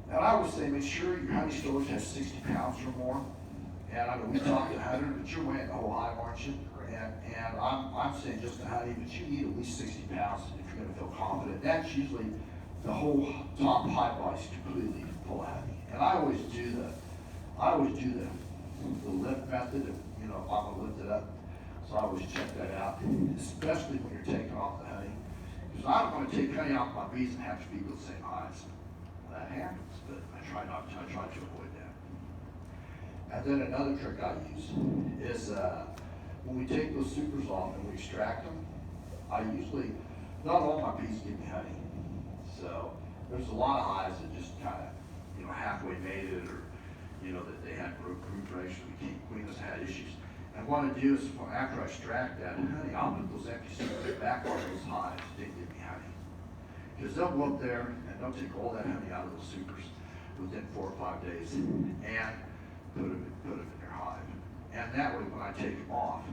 And I would say make sure your honey storage has 60 pounds or more. And I know we talked 100, but you're weighing the whole hive, aren't you? And I'm saying just the honey, but you need at least 60 pounds if you're going to feel confident. That's usually the whole top hive body's completely full of honey. And I always do the lift method. If I'm going to lift it up. So I always check that out, especially when you're taking off the honey. Because I don't want to take honey off my bees and have to feed with the same hives. That happens, but I try to avoid that. And then another trick I use is when we take those supers off and we extract them, I usually, not all my bees give me honey. So there's a lot of hives that just kind of, halfway made it, or, that they had broke root breaks, or the queenless had issues. And what I do is after I extract that honey, I'll put those empty supers back on those hives that didn't give me honey. Because they'll go up there and they'll take all that honey out of those supers within 4 or 5 days and put it in their hive. And that way, when I take them off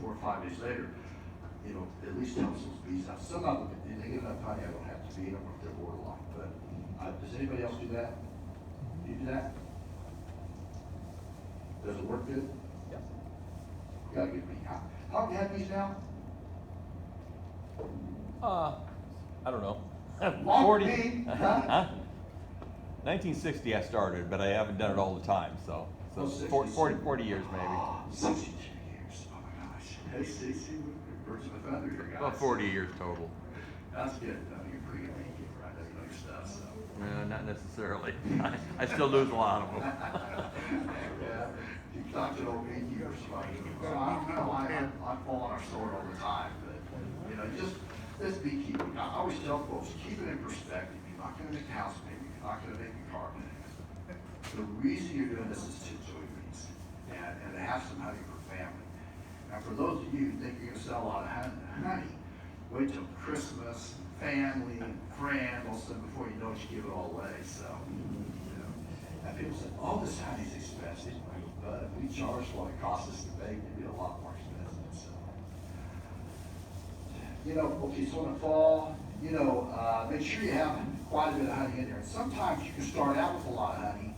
4 or 5 days later, at least helps those bees out. Some of them, if they get enough honey, I don't have to feed them if they're borderline. But does anybody else do that? Do you do that? Does it work good? Yep. You got a good bee. How long have you had bees now? I don't know. Long 40. bee, Huh? 1960 I started, but I haven't done it all the time, so Oh, 40 years maybe. 62 years. Oh my gosh. Hey, Stacy, birds of a feather here, guys. About 40 years total. That's good. I think you're pretty good beekeeper. I know you know your stuff, so. Not necessarily. I still lose a lot of them. Yeah, you talk to old beekeepers, like, I fall on our sword all the time, but, just this beekeeping, I always tell folks, keep it in perspective. You're not gonna make house paper, you're not gonna make a carpet. The reason you're doing this is to enjoy bees and to have some honey for family. Now, for those of you who think you're gonna sell a lot of honey, wait till Christmas, family, friends, all of a sudden before you know it, you give it all away. So, and people say, oh, this honey's expensive, but if we charge what it costs us to bake, it'd be a lot more expensive. So, okay, so in the fall, make sure you have quite a bit of honey in there. And sometimes you can start out with a lot of honey,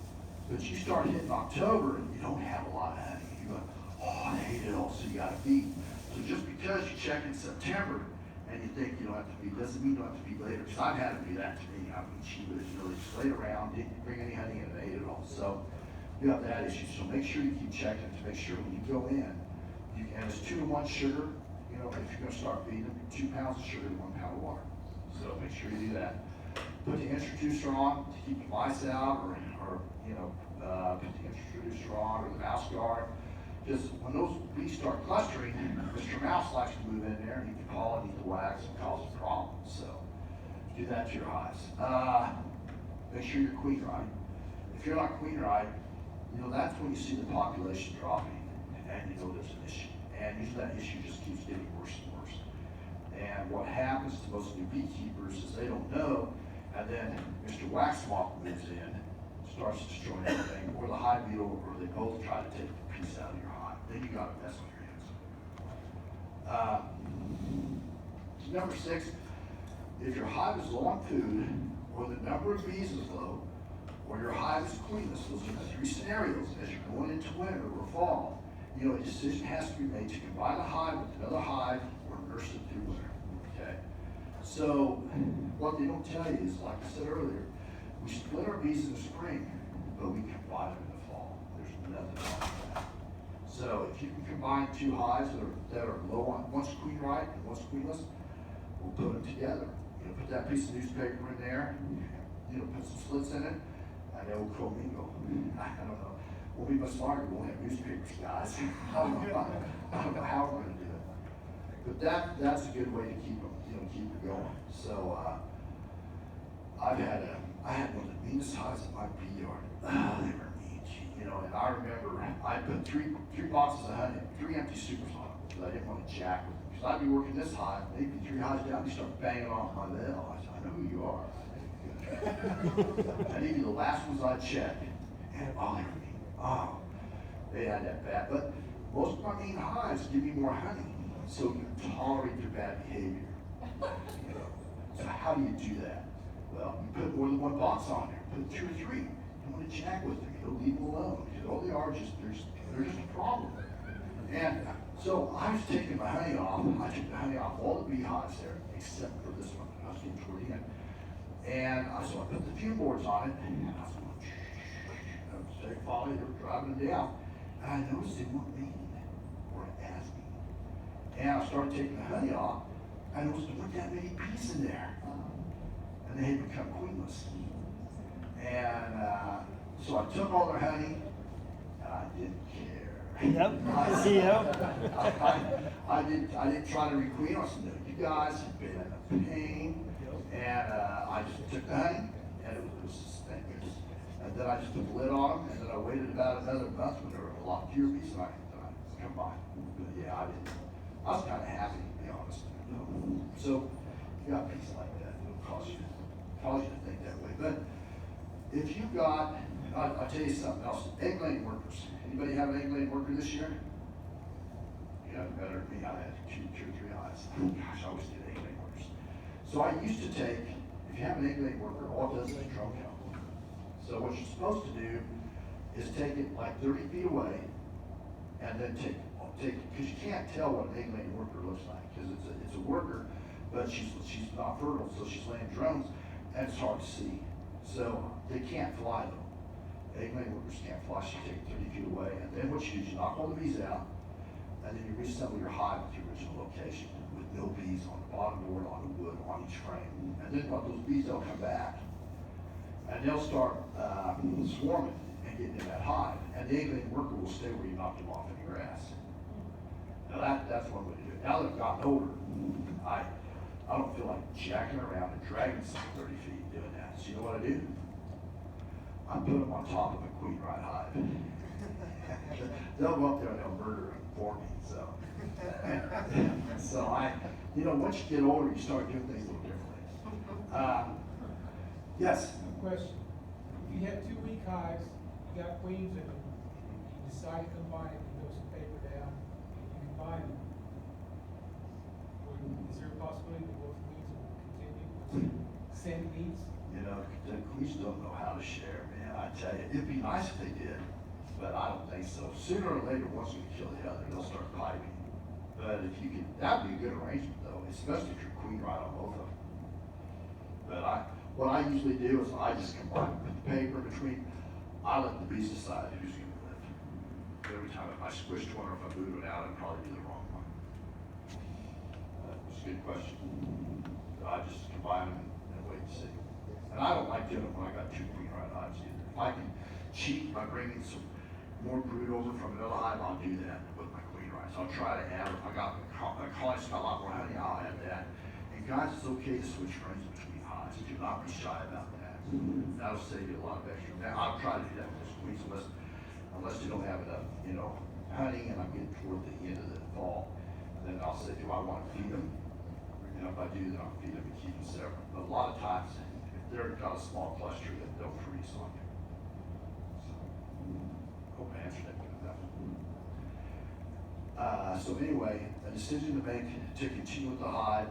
but you start hitting October and you don't have a lot of honey. You go, oh, I hate it all, so you gotta beat. So just because you check in September and you think you don't have to beat, doesn't mean you don't have to beat later. Because I've had it do that to me. I mean, she was really just laid around, didn't bring any honey in and ate it all. So you have that issue. So make sure you keep checking to make sure when you go in, and it's 2 to 1 sugar. If you're gonna start feeding them, 2 pounds of sugar to 1 pound of water. So make sure you do that. Put the introducer on to keep the mice out, or put the introducer on, or the mouse guard. Because when those bees start clustering, Mr. Mouse likes to move in there and he can pollinate the wax and cause a problem. So do that to your hives. Make sure you're queen right. If you're not queen right, that's when you see the population dropping, and there's an issue. And usually that issue just keeps getting worse and worse. And what happens to most new beekeepers is they don't know, and then Mr. Wax Swamp moves in, starts destroying everything, or the hive beetle, or they both try to take a piece out of your hive. Then you got a mess on your hands. Number 6, if your hive is low on food, or the number of bees is low, or your hive is queenless, those are the 3 scenarios as you're going into winter or fall. A decision has to be made to combine a hive with another hive or nurse it through winter. Okay? So what they don't tell you is, like I said earlier, we split our bees in the spring, but we combine them in the fall. There's nothing wrong with that. So if you can combine 2 hives that are low on, one's queen right and one's queenless, we'll put them together. Put that piece of newspaper in there, put some slits in it, and they will commingle. I don't know. We'll be much smarter. We won't have newspapers, guys. I don't know how we're going to do it. But that's a good way to keep them, keep it going. So I had one of the meanest hives in my bee yard. Oh, they were mean, and I remember I put three boxes of honey, 3 empty supers on them because I didn't want to jack with them. Because I'd be working this hive, maybe 3 hives down, they start banging off my bell. I said, I know who you are. And even the last ones I checked, and they were mean. Oh, they had that bad. But most of my mean hives give me more honey, so you can tolerate their bad behavior. So how do you do that? Well, you put more than 1 box on there. Put 2 or 3. You don't want to jack with them. You don't leave them alone. Because all they are they're just a problem. And so I was taking my honey off. I took the honey off all the beehives there, except for this one. I was getting toward the end. And so I put the fume boards on it, and I was going, they followed, they were driving them down. And I noticed they weren't mean, or as mean. And I started taking the honey off. I noticed there weren't that many bees in there. And they had become queenless. And so I took all their honey, and I didn't care. Yep. I didn't try to requeen. I said, no, you guys have been a pain. And I just took the honey, and it was just stinking. And then I just put the lid on them, and then I waited about another month when there were a lot fewer bees than I combined. But yeah, I didn't. I was kind of happy, to be honest. So you got bees like that, it'll cause you to think that way. But if you got, I'll tell you something else. Egg laying workers. Anybody have an egg laying worker this year? You got better than me. I had two or three eyes. Gosh, I always did egg laying workers. So I used to take, if you have an egg laying worker, all it does is drum count. So what you're supposed to do is take it like 30 feet away, and then take because you can't tell what an egg laying worker looks like, because it's a worker, but she's not fertile, so she's laying drones, and it's hard to see. So they can't fly though. Egg laying workers can't fly, so you take it 30 feet away, and then what you do is you knock all the bees out, and then you reassemble your hive with the original location, with no bees on the bottom board, on the wood, on each frame. And then what those bees, they'll come back, and they'll start swarming and getting in that hive, and the egg laying worker will stay where you knocked them off in the grass. Now that's one way to do it. Now that I've gotten older, I don't feel like jacking around and dragging something 30 feet doing that. So you know what I do? I put them on top of a queen ride hive. They'll go up there and they'll murder them for me. So once you get older, you start doing things a little differently. Yes? Question. If you have 2 weak hives, you got queens in them, you decide to combine them, you throw some paper down, and you combine them. Is there a possibility that both queens will continue send bees? You know, the queens don't know how to share, man. I tell you, it'd be nice if they did, but I don't think so. Sooner or later, once we kill the other, they'll start piping. But if you could, that'd be a good arrangement though, especially if you're queen right on both of them. But what I usually do is I just combine with the paper between, I let the bees decide who's gonna live. Every time if I squished one or if I moved it out, it'd probably be the wrong one. It's a good question. I just combine them and wait and see. And I don't like doing it when I got 2 queen right hives either. If I can cheat by bringing some more brood over from another hive, I'll do that with my queen rights. I'll try to add, if I got a colony's got a lot more honey, I'll add that. And guys, it's okay to switch frames between hives. Do not be shy about that. That'll save you a lot of extra. Now, I'll try to do that with those queens unless you don't have enough, honey, and I'm getting toward the end of the fall. Then I'll say, do I want to feed them? And if I do, then I'll feed them and keep them separate. But a lot of times, if they've got a small cluster, then they'll freeze on you. So, hope I answered that good enough. So anyway, a decision to make to continue with the hive.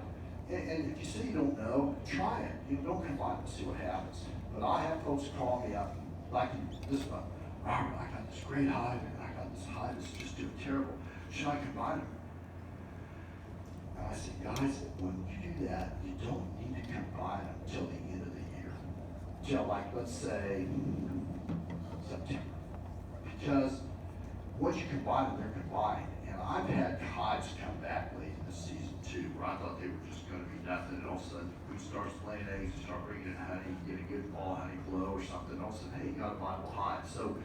And if you say you don't know, try it. Don't combine and see what happens. But I have folks call me up, like this month, Robert, I got this great hive, and I got this hive that's just doing terrible. Should I combine them? And I say, guys, when you do that, you don't need to combine them till the end of the year. Till let's say, September. Because once you combine them, they're combined. And I've had hives come back late in the season too, where I thought they were just gonna be nothing, and all of a sudden, the queen starts laying eggs, you start bringing in honey, you get a good fall honey flow or something, all of a sudden, hey, you got a viable hive. So,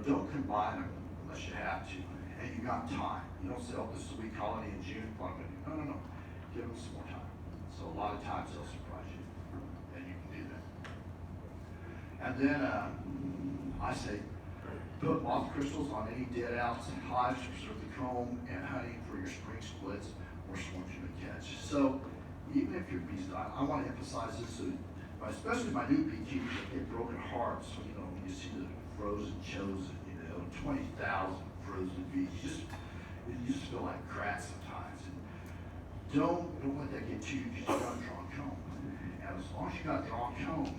don't combine them unless you have to, and you got time. You don't say, oh, this is a weak colony in June, what I'm gonna do? No. Give them some more time. So a lot of times they'll surprise you, and you can do that. And then, I say, put moth crystals on any dead outs and hives to preserve the comb, and honey for your spring splits or swarms you would catch. So even if your bees die, I want to emphasize this, so, especially my new beekeepers that get broken hearts when you see the frozen chosen, 20,000 frozen bees. You just feel like crap sometimes. And don't let that get to you because you got a drawn comb. And as long as you got a drawn comb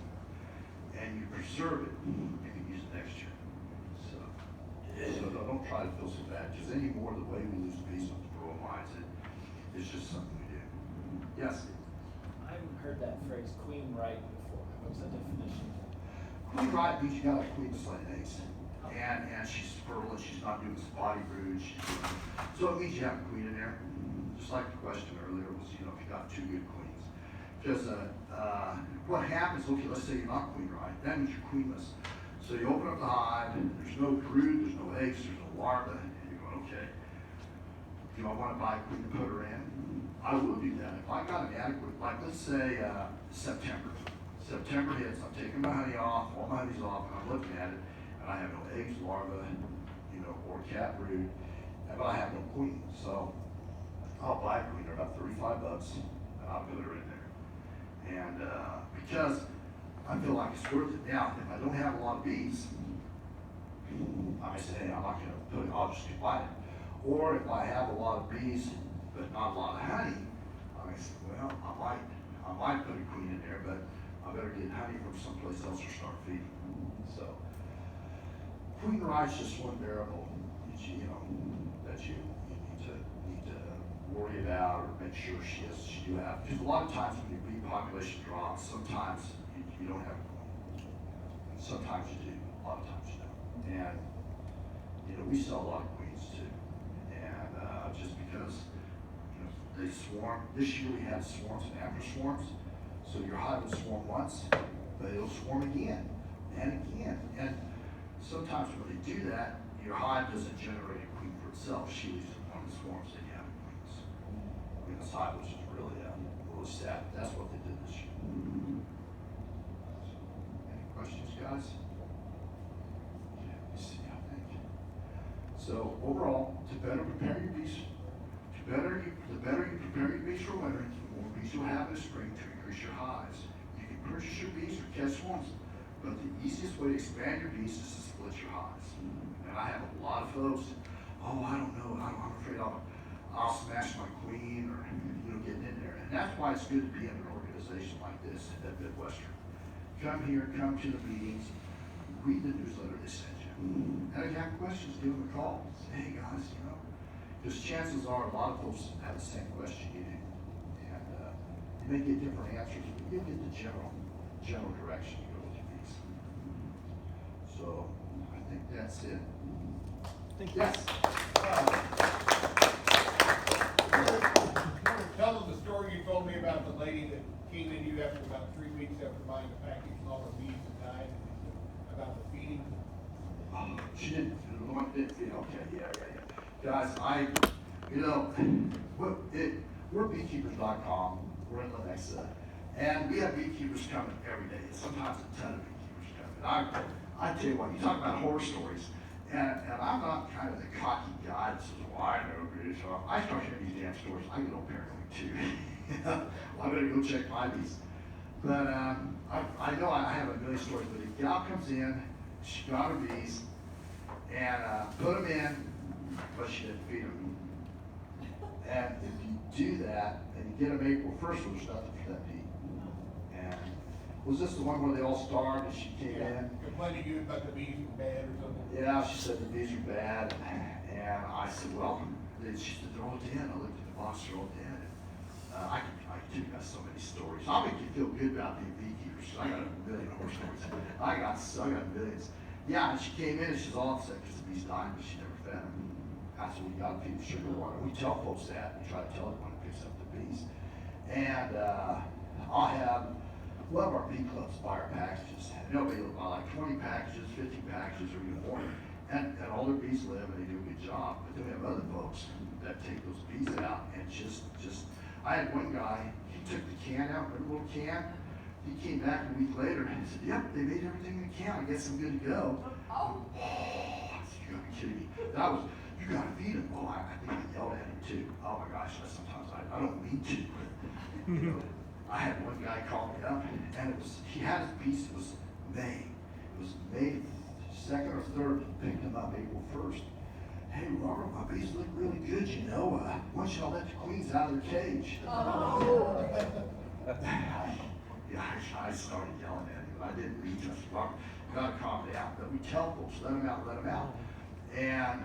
and you preserve it, you can use it next year. So don't try to feel so bad, because anymore the way we lose bees with the bromides, it's just something we do. Yes? I haven't heard that phrase queen right before. What's the definition? Queen right means you got a queen that's laying eggs. And she's fertile and she's not doing spotty brood. So it means you have a queen in there. Just like the question earlier was, if you got 2 good queens. Because what happens, okay, let's say you're not queen right, that means you're queenless. So you open up the hive, there's no brood, there's no eggs, there's no larvae, and you're going, okay, do I want to buy a queen and put her in? I will do that. If I got an adequate, like let's say September. September hits, I'm taking my honey off, all my honey's off, and I'm looking at it, and I have no eggs, larvae, or cat brood, but I have no queen. So I'll buy a queen, they're about $35, and I'll put her in there. And because I feel like it's worth it. Now, if I don't have a lot of bees, I may say, hey, I'm not going to put it, I'll just buy it. Or if I have a lot of bees, but not a lot of honey, I may say, well, I might put a queen in there, but I better get honey from someplace else or start feeding. So, queen ride's just one variable that you need to worry about or make sure she do have. Because a lot of times when your bee population drops, sometimes you don't have a queen. Sometimes you do, a lot of times you don't. And we sell a lot of queens too. And just because they swarm. This year we had swarms and after swarms. So your hive will swarm once, but it'll swarm again and again. And sometimes when they do that, your hive doesn't generate a queen for itself. She leaves it one of the swarms and you have queens. I mean, this hive was just really sad. That's what they did this year. Any questions, guys? Yeah, let me see, I think. So overall, to better prepare your bees, the better you prepare your bees for winter, the more bees you'll have in the spring to increase your hives. You can purchase your bees or catch swarms, but the easiest way to expand your bees is to split your hives. And I have a lot of folks, I don't know, I'm afraid I'll smash my queen or getting in there. And that's why it's good to be in an organization like this at Midwestern. Come here, come to the meetings, read the newsletter they send you. And if you have questions, give them a call. Say, hey guys, because chances are a lot of folks have the same question you do. And you may get different answers, but you'll get the general direction you go with your bees. So I think that's it. Thank you. Yes. Tell them the story you told me about the lady that came in you after about 3 weeks after buying the package and all her bees had died, about the feeding. She didn't feed. Okay, yeah. Guys, we're beekeepers.com. We're in Lenexa, and we have beekeepers coming every day. Sometimes a ton of beekeepers coming. I tell you what, you talk about horror stories, and I'm not kind of the cocky guy that says, well, I know bees. So I start hearing these damn stories. I get all paranoid too. I better go check my bees. But I know I have a million stories, but a gal comes in, she got her bees, and put them in, but she didn't feed them. And if you do that, and you get them April 1st, there's nothing for that bee. And was this the one where they all starved and she came in? Complaining to you about the bees were bad or something? Yeah, she said the bees were bad. And I said, well, she said, they're all dead. I looked at the box, they're all dead. I tell you guys so many stories. I'll make you feel good about being beekeepers. I got a million horror stories. I got millions. Yeah, and she came in and she's all upset because the bees died, but she never fed them. That's what we got to feed the sugar water. We tell folks that. We try to tell everyone who picks up the bees. And I'll have one of our bee clubs buy our packages. And they'll be buy like 20 packages, 50 packages, or even more. And all their bees live and they do a good job. But then we have other folks that take those bees out and just I had one guy, he took the can out, a little can. He came back a week later and he said, yep, they made everything in the can. I guess I'm good to go. Oh, I said, you gotta be kidding me. You gotta feed him. Oh, I think I yelled at him too. Oh my gosh, sometimes I don't mean to. I had one guy call me up and he had his bees, it was May. It was May 2nd or 3rd, he picked them up April 1st. Hey, Robert, my bees look really good, why don't y'all let the queens out of their cage? Oh. Yeah, I started yelling at him. I didn't mean to. Robert, you gotta calm down. But we tell folks, let them out. And,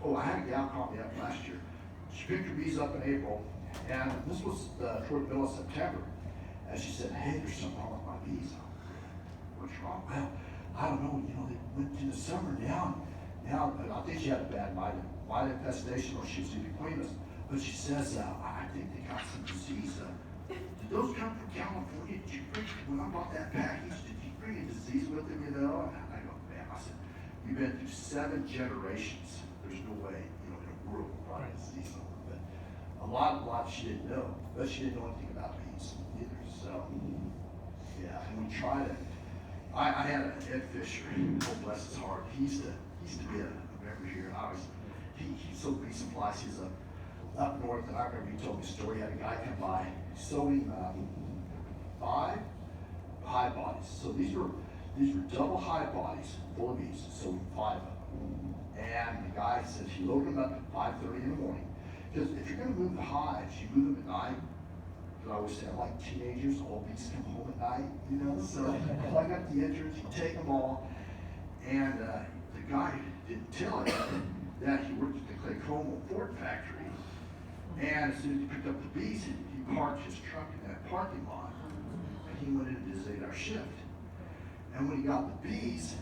I had a gal call me up last year. She picked her bees up in April, and this was toward the middle of September. And she said, hey, there's something wrong with my bees. What's wrong? Well, I don't know, they went to the summer now, I think she had a bad mite infestation, or she was eating cleaners. But she says, I think they got some disease. Did those come from California? When I bought that package, did you bring a disease with them, And I go, I said, you've been through 7 generations. There's no way, in a world where I could see something. But a lot she didn't know. But she didn't know anything about bees either. So, yeah, and we tried it. I had an Ed Fisher, oh bless his heart. He used to be a member here, and he sold bee supplies. He's up north, and I remember he told me a story. He had a guy come by, sewing 5 hive bodies. So these were double hive bodies full of bees, sewing 5 of them. And the guy said he loaded them up at 5:30 in the morning. Because if you're going to move the hives, you move them at night. I always say, like teenagers, all bees come home at night, so plug up the entrance, you take them all, and the guy didn't tell him that he worked at the Claycomo Ford factory, and as soon as he picked up the bees, he parked his truck in that parking lot, and he went into his 8-hour shift. And when he got the bees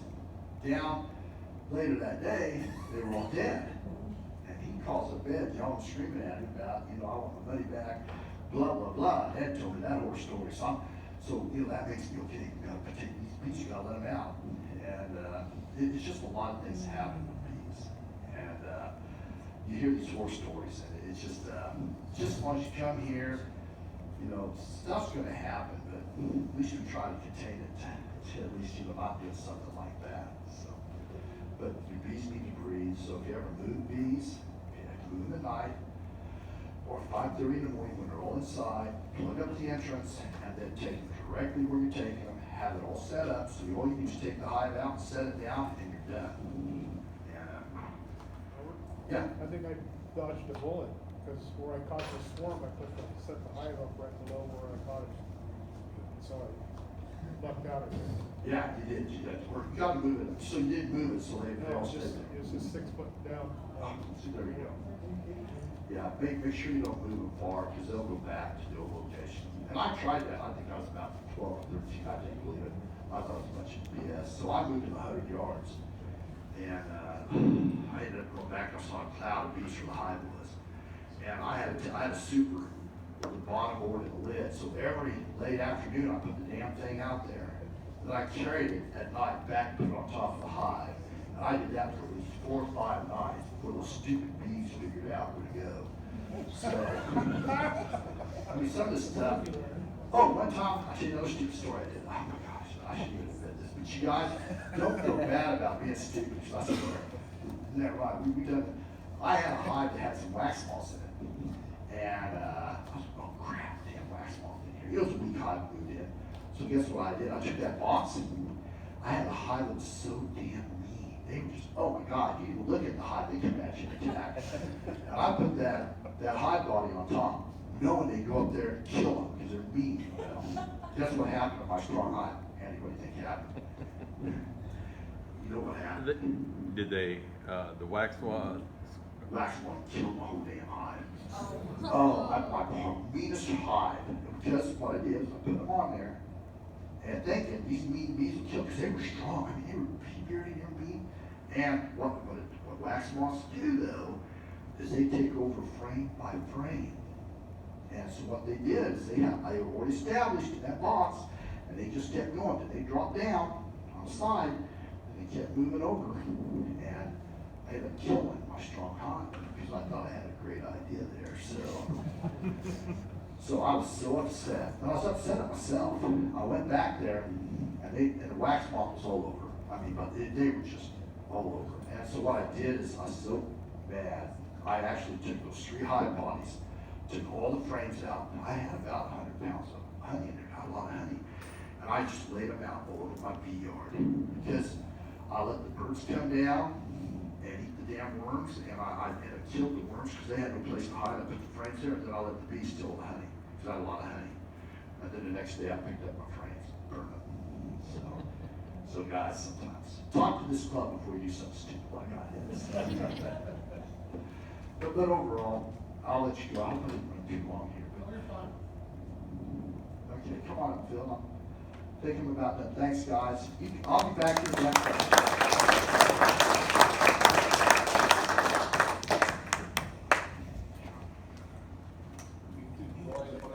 down later that day, they were all dead. And he calls up Ed, y'all screaming at him about, I want my money back. Blah, blah, blah. Ed told me that horror story. So that makes me okay. You gotta take these bees, you gotta let them out. And it's just a lot of things happen with bees. And you hear these horror stories, and it's just as long as you come here, stuff's gonna happen, but at least we try to contain it to at least, not do something like that. So, but your bees need to breathe, so if you ever move bees, move them at night, or 5:30 in the morning when they're all inside, plug up the entrance, and then take them directly where you're taking them, have it all set up, so all you do is take the hive out, set it down, and you're done. Yeah. I think I dodged a bullet, because where I caught the swarm, set the hive up right below where I caught it. So I lucked out of it. Yeah, you did. You gotta move it. So you didn't move it, so they all It's stayed there. just 6 foot down. So there you go. Yeah, make sure you don't move them far, because they'll go back to the old location. And I tried that. I think I was about 12 or 13. I didn't believe it. I thought it was a bunch of BS. So I moved in 100 yards. And I ended up going back. I saw a cloud of bees where the hive was. And I had a super with the bottom board and the lid. So every late afternoon, I put the damn thing out there. Then I carried it at night back and put it on top of the hive. And I did that for at least 4 or 5 nights before those stupid bees figured out where to go. So, I mean, some of this stuff. Oh, one time, I tell you another stupid story I did. Oh my gosh, I shouldn't have said this. But you guys, don't feel bad about being stupid. I swear. Isn't that right? We done. I had a hive that had some wax moths in it. And I was, oh crap, damn wax moth in here. It was a weak hive moved in. So guess what I did? I took that box. I had a hive that was so damn mean. They were just, oh my God, you even look at the hive, they come at you and attack. And I put that hive body on top, knowing they go up there and kill them because they're mean. Well, guess what happened to my strong hive? Andy, what do you think happened? You know what happened? Did they, the wax was? Wax one killed my whole damn hive. Oh, my meanest hive. Because what I did is I put them on there, and thinking these mean bees would kill because they were strong. I mean, they were pea-bearded and mean. And what wax moths do though is they take over frame by frame. And so what they did is they already established in that box, and they just kept going till they dropped down on the side, and they kept moving over. And I ended up killing my strong hive because I thought I had a great idea there. So I was so upset. And I was upset at myself. I went back there, and the wax moth was all over. I mean, but they were just all over. And so what I did is I was so mad, I actually took those 3 hive bodies, took all the frames out. I had about 100 pounds of honey in there, got a lot of honey. And I just laid them out all over my bee yard because I let the birds come down and eat the damn worms, and I killed the worms because they had no place to hide. I put the frames there, and then I let the bees steal the honey because I had a lot of honey. And then the next day I picked up my frames, burned them. So guys, sometimes talk to this club before you do something stupid like I did. But overall, I'll let you go. I hope I didn't run too long here. But, okay, come on up, Phil. I'm thinking about that. Thanks, guys. I'll be back here next time.